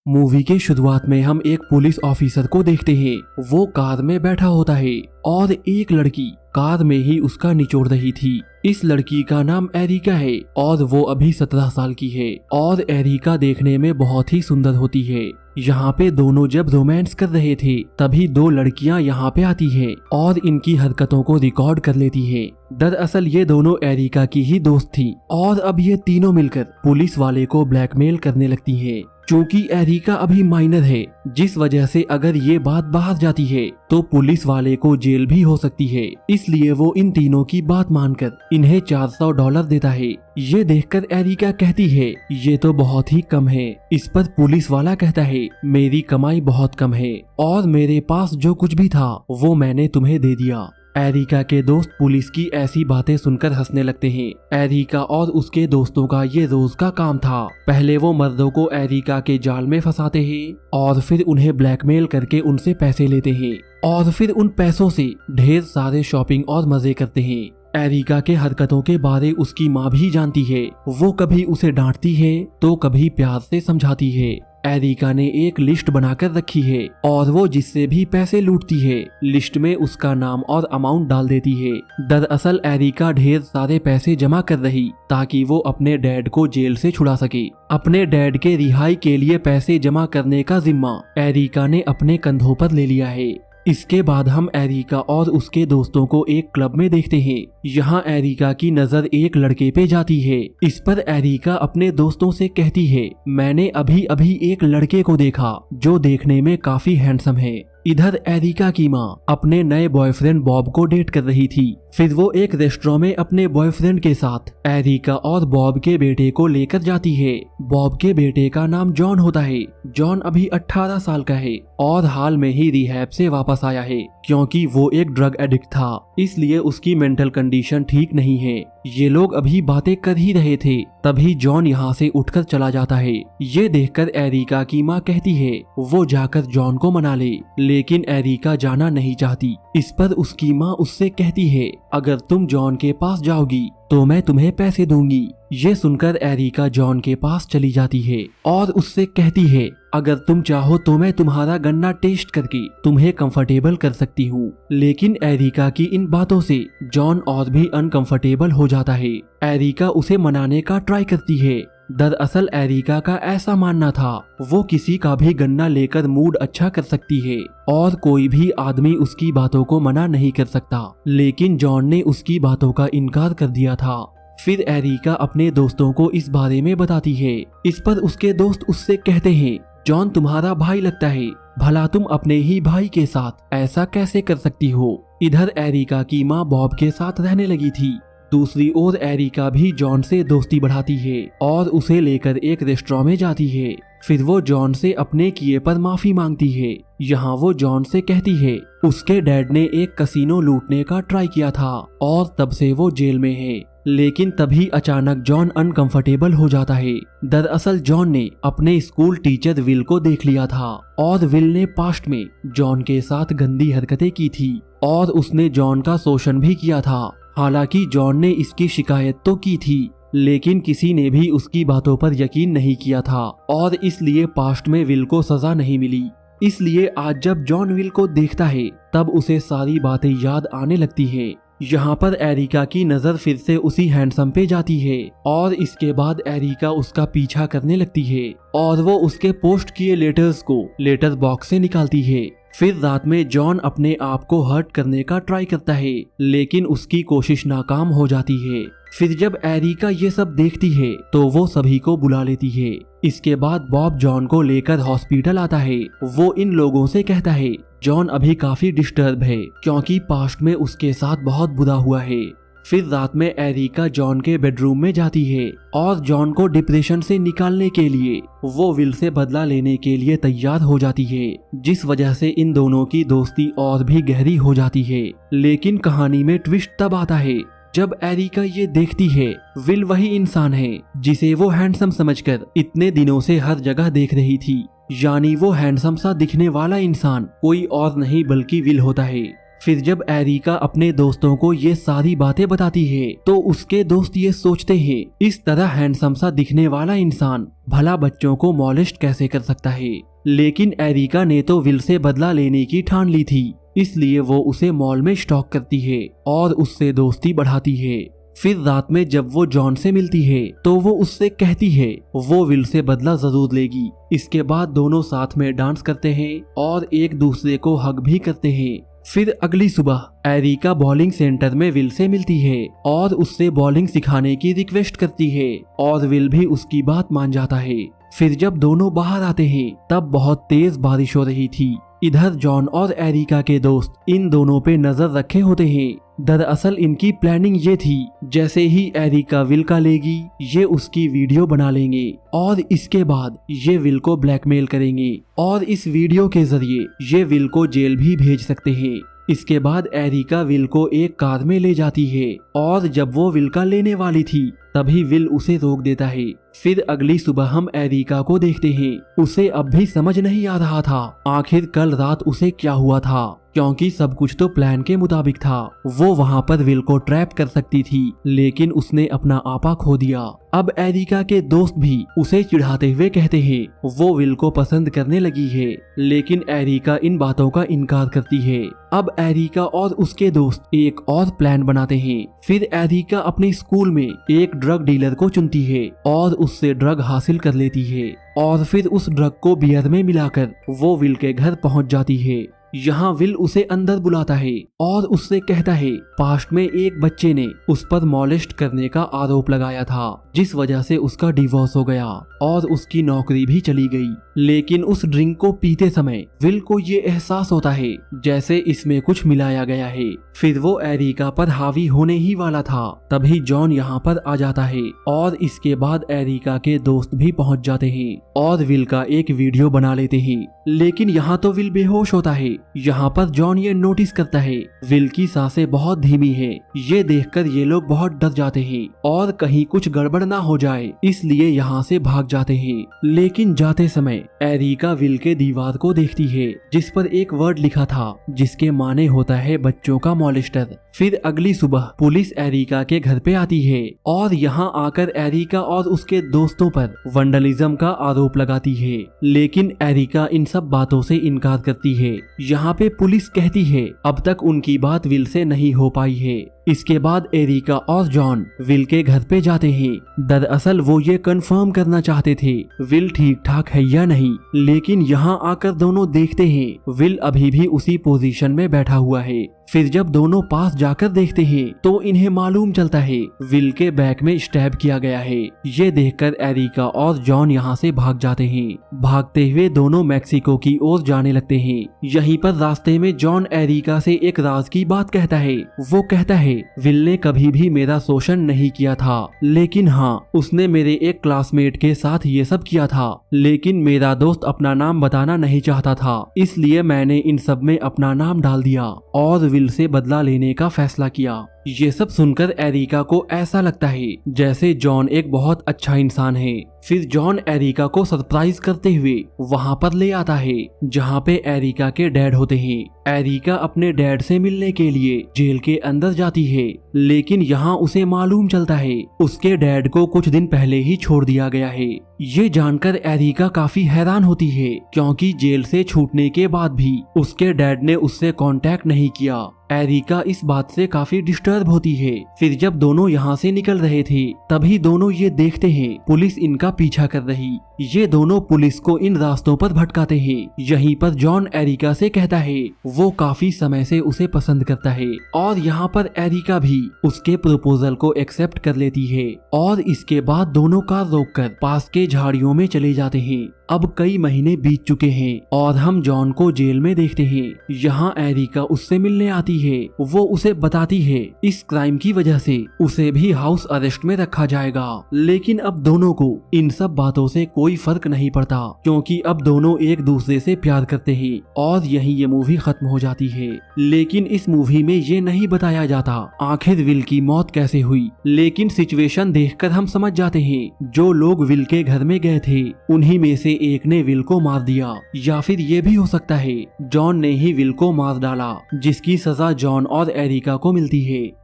Movie के शुरुआत में हम एक पुलिस ऑफिसर को देखते हैं। वो कार में बैठा होता है और एक लड़की कार में ही उसका निचोड़ रही थी। इस लड़की का नाम एरिका है और वो अभी 17 साल की है और एरिका देखने में बहुत ही सुंदर होती है। यहाँ पे दोनों जब रोमांस कर रहे थे तभी दो लड़कियाँ यहाँ पे आती हैं और इनकी हरकतों को रिकॉर्ड कर लेती हैं। दरअसल ये दोनों एरिका की ही दोस्त थी और अब ये तीनों मिलकर पुलिस वाले को ब्लैकमेल करने लगती हैं। क्योंकि एरिका अभी माइनर है, जिस वजह से अगर ये बात बाहर जाती है तो पुलिस वाले को जेल भी हो सकती है। इसलिए वो इन तीनों की बात मानकर इन्हें $400 देता है। ये देखकर एरिका कहती है ये तो बहुत ही कम है। इस पर पुलिस वाला कहता है मेरी कमाई बहुत कम है और मेरे पास जो कुछ भी था वो मैंने तुम्हें दे दिया। एरिका के दोस्त पुलिस की ऐसी बातें सुनकर हंसने लगते हैं। एरिका और उसके दोस्तों का ये रोज का काम था। पहले वो मर्दों को एरिका के जाल में फंसाते हैं और फिर उन्हें ब्लैकमेल करके उनसे पैसे लेते हैं और फिर उन पैसों से ढेर सारे शॉपिंग और मजे करते हैं। एरिका के हरकतों के बारे उसकी माँ भी जानती है। वो कभी उसे डांटती है तो कभी प्यार से समझाती है। एरिका ने एक लिस्ट बनाकर रखी है और वो जिससे भी पैसे लूटती है लिस्ट में उसका नाम और अमाउंट डाल देती है। दरअसल एरिका ढेर सारे पैसे जमा कर रही ताकि वो अपने डैड को जेल से छुड़ा सके। अपने डैड के रिहाई के लिए पैसे जमा करने का जिम्मा एरिका ने अपने कंधों पर ले लिया है। इसके बाद हम एरिका और उसके दोस्तों को एक क्लब में देखते हैं। यहाँ एरिका की नजर एक लड़के पे जाती है। इस पर एरिका अपने दोस्तों से कहती है मैंने अभी अभी एक लड़के को देखा जो देखने में काफी हैंडसम है। इधर एरिका की माँ अपने नए बॉयफ्रेंड बॉब को डेट कर रही थी। फिर वो एक रेस्टोरेंट में अपने बॉयफ्रेंड के साथ एरिका और बॉब के बेटे को लेकर जाती है। बॉब के बेटे का नाम जॉन होता है। जॉन अभी 18 साल का है और हाल में ही रिहैब से वापस आया है। क्योंकि वो एक ड्रग एडिक्ट था इसलिए उसकी मेंटल कंडीशन ठीक नहीं है। ये लोग अभी बातें कर ही रहे थे तभी जॉन यहाँ से उठकर चला जाता है। ये देखकर एरिका की माँ कहती है वो जाकर जॉन को मना ले, लेकिन एरिका जाना नहीं चाहती। इस पर उसकी माँ उससे कहती है अगर तुम जॉन के पास जाओगी तो मैं तुम्हें पैसे दूंगी। ये सुनकर एरिका जॉन के पास चली जाती है और उससे कहती है अगर तुम चाहो तो मैं तुम्हारा गन्ना टेस्ट करके तुम्हें कंफर्टेबल कर सकती हूँ। लेकिन एरिका की इन बातों से जॉन और भी अनकंफर्टेबल हो जाता है। एरिका उसे मनाने का ट्राई करती है। दरअसल एरिका का ऐसा मानना था वो किसी का भी गन्ना लेकर मूड अच्छा कर सकती है और कोई भी आदमी उसकी बातों को मना नहीं कर सकता। लेकिन जॉन ने उसकी बातों का इनकार कर दिया था। फिर एरिका अपने दोस्तों को इस बारे में बताती है। इस पर उसके दोस्त उससे कहते हैं जॉन तुम्हारा भाई लगता है, भला तुम अपने ही भाई के साथ ऐसा कैसे कर सकती हो। इधर एरिका की माँ बॉब के साथ रहने लगी थी। दूसरी ओर एरिका भी जॉन से दोस्ती बढ़ाती है और उसे लेकर एक रेस्टोरेंट में जाती है। फिर वो जॉन से अपने किए पर माफी मांगती है। यहाँ वो जॉन से कहती है उसके डैड ने एक कसिनो लूटने का ट्राई किया था और तब से वो जेल में है। लेकिन तभी अचानक जॉन अनकंफर्टेबल हो जाता है। दरअसल जॉन ने अपने स्कूल टीचर विल को देख लिया था और विल ने पास्ट में जॉन के साथ गंदी हरकतें की थी और उसने जॉन का शोषण भी किया था। हालांकि जॉन ने इसकी शिकायत तो की थी लेकिन किसी ने भी उसकी बातों पर यकीन नहीं किया था और इसलिए पास्ट में विल को सजा नहीं मिली। इसलिए आज जब जॉन विल को देखता है तब उसे सारी बातें याद आने लगती है। यहाँ पर एरिका की नजर फिर से उसी हैंडसम पे जाती है और इसके बाद एरिका उसका पीछा करने लगती है और वो उसके पोस्ट किए लेटर्स को लेटर बॉक्स से निकालती है। फिर रात में जॉन अपने आप को हर्ट करने का ट्राई करता है लेकिन उसकी कोशिश नाकाम हो जाती है। फिर जब एरिका ये सब देखती है तो वो सभी को बुला लेती है। इसके बाद बॉब जॉन को लेकर हॉस्पिटल आता है। वो इन लोगों से कहता है जॉन अभी काफी डिस्टर्ब है क्योंकि पास्ट में उसके साथ बहुत बुरा हुआ है। फिर रात में एरिका जॉन के बेडरूम में जाती है और जॉन को डिप्रेशन से निकालने के लिए वो विल से बदला लेने के लिए तैयार हो जाती है, जिस वजह से इन दोनों की दोस्ती और भी गहरी हो जाती है। लेकिन कहानी में ट्विस्ट तब आता है जब एरिका ये देखती है विल वही इंसान है जिसे वो हैंडसम समझकर इतने दिनों से हर जगह देख रही थी। यानी वो हैंडसम सा दिखने वाला इंसान कोई और नहीं बल्कि विल होता है। फिर जब एरिका अपने दोस्तों को ये सारी बातें बताती है तो उसके दोस्त ये सोचते हैं इस तरह हैंडसम सा दिखने वाला इंसान भला बच्चों को मॉलेस्ट कैसे कर सकता है। लेकिन एरिका ने तो विल से बदला लेने की ठान ली थी, इसलिए वो उसे मॉल में स्टॉक करती है और उससे दोस्ती बढ़ाती है। फिर रात में जब वो जॉन से मिलती है तो वो उससे कहती है वो विल से बदला जरूर लेगी। इसके बाद दोनों साथ में डांस करते हैं और एक दूसरे को हग भी करते हैं। फिर अगली सुबह एरिका बॉलिंग सेंटर में विल से मिलती है और उससे बॉलिंग सिखाने की रिक्वेस्ट करती है और विल भी उसकी बात मान जाता है। फिर जब दोनों बाहर आते हैं तब बहुत तेज बारिश हो रही थी। इधर जॉन और एरिका के दोस्त इन दोनों पे नजर रखे होते हैं। दरअसल इनकी प्लानिंग ये थी जैसे ही एरिका विल का लेगी ये उसकी वीडियो बना लेंगे और इसके बाद ये विल को ब्लैकमेल करेंगे और इस वीडियो के जरिए ये विल को जेल भी भेज सकते हैं। इसके बाद एरिका विल को एक कार में ले जाती है और जब वो विल का लेने वाली थी तभी विल उसे रोक देता है। फिर अगली सुबह हम एरिका को देखते हैं। उसे अब भी समझ नहीं आ रहा था आखिर कल रात उसे क्या हुआ था, क्योंकि सब कुछ तो प्लान के मुताबिक था। वो वहाँ पर विल को ट्रैप कर सकती थी लेकिन उसने अपना आपा खो दिया। अब एरिका के दोस्त भी उसे चिढ़ाते हुए कहते हैं वो विल को पसंद करने लगी है, लेकिन एरिका इन बातों का इनकार करती है। अब एरिका और उसके दोस्त एक और प्लान बनाते हैं। फिर एरिका अपने स्कूल में एक ड्रग डीलर को चुनती है और उससे ड्रग हासिल कर लेती है और फिर उस ड्रग को बियर में मिलाकर वो विल के घर पहुंच जाती है। यहाँ विल उसे अंदर बुलाता है और उससे कहता है पास्ट में एक बच्चे ने उस पर मॉलेस्ट करने का आरोप लगाया था, जिस वजह से उसका डिवोर्स हो गया और उसकी नौकरी भी चली गई। लेकिन उस ड्रिंक को पीते समय विल को ये एहसास होता है जैसे इसमें कुछ मिलाया गया है। फिर वो एरिका पर हावी होने ही वाला था, तभी जॉन यहाँ पर आ जाता है और इसके बाद एरिका के दोस्त भी पहुँच जाते हैं और विल का एक वीडियो बना लेते हैं। लेकिन यहाँ तो विल बेहोश होता है। यहाँ पर जॉन ये नोटिस करता है विल की सांसें बहुत धीमी है। ये देखकर ये लोग बहुत डर जाते हैं और कहीं कुछ गड़बड़ ना हो जाए इसलिए यहाँ से भाग जाते हैं। लेकिन जाते समय एरिका विल के दीवार को देखती है जिस पर एक वर्ड लिखा था जिसके माने होता है बच्चों का मॉलेस्टर। फिर अगली सुबह पुलिस एरिका के घर पे आती है और यहाँ आकर एरिका और उसके दोस्तों पर वंडलिज्म का आरोप लगाती है, लेकिन एरिका इन सब बातों से इनकार करती है। यहाँ पे पुलिस कहती है अब तक उनकी बात विल से नहीं हो पाई है। इसके बाद एरिका और जॉन विल के घर पे जाते हैं। दरअसल वो ये कंफर्म करना चाहते थे विल ठीक ठाक है या नहीं, लेकिन यहाँ आकर दोनों देखते हैं विल अभी भी उसी पोजीशन में बैठा हुआ है। फिर जब दोनों पास जाकर देखते हैं तो इन्हें मालूम चलता है विल के बैक में स्टैब किया गया है। ये देखकर एरिका और जॉन यहाँ से भाग जाते हैं। भागते हुए दोनों मैक्सिको की ओर जाने लगते हैं। यहीं पर रास्ते में जॉन एरिका से एक राज की बात कहता है। वो कहता है विल ने कभी भी मेरा शोषण नहीं किया था, लेकिन हाँ उसने मेरे एक क्लासमेट के साथ ये सब किया था, लेकिन मेरा दोस्त अपना नाम बताना नहीं चाहता था, इसलिए मैंने इन सब में अपना नाम डाल दिया और विल से बदला लेने का फैसला किया। ये सब सुनकर एरिका को ऐसा लगता है जैसे जॉन एक बहुत अच्छा इंसान है। फिर जॉन एरिका को सरप्राइज करते हुए वहाँ पर ले आता है जहाँ पे एरिका के डैड होते हैं। एरिका अपने डैड से मिलने के लिए जेल के अंदर जाती है, लेकिन यहाँ उसे मालूम चलता है उसके डैड को कुछ दिन पहले ही छोड़ दिया गया है। ये जानकर एरिका काफी हैरान होती है क्योंकि जेल से छूटने के बाद भी उसके डैड ने उससे कांटेक्ट नहीं किया। एरिका इस बात से काफी डिस्टर्ब होती है। फिर जब दोनों यहाँ से निकल रहे थे तभी दोनों ये देखते हैं पुलिस इनका पीछा कर रही। ये दोनों पुलिस को इन रास्तों पर भटकाते हैं। यहीं पर जॉन एरिका से कहता है वो काफी समय से उसे पसंद करता है और यहाँ पर एरिका भी उसके प्रपोजल को एक्सेप्ट कर लेती है और इसके बाद दोनों कार रोककर पास के झाड़ियों में चले जाते हैं। अब कई महीने बीत चुके हैं और हम जॉन को जेल में देखते हैं। यहाँ एरिका उससे मिलने आती है। वो उसे बताती है इस क्राइम की वजह से उसे भी हाउस अरेस्ट में रखा जाएगा, लेकिन अब दोनों को इन सब बातों से कोई फर्क नहीं पड़ता क्योंकि अब दोनों एक दूसरे से प्यार करते हैं और यही ये मूवी खत्म हो जाती है। लेकिन इस मूवी में ये नहीं बताया जाता आखिर विल की मौत कैसे हुई, लेकिन सिचुएशन देखकर हम समझ जाते हैं जो लोग विल के घर में गए थे उन्हीं में से एक ने विल को मार दिया, या फिर ये भी हो सकता है जॉन ने ही विल को मार डाला जिसकी सजा जॉन और एरिका को मिलती है।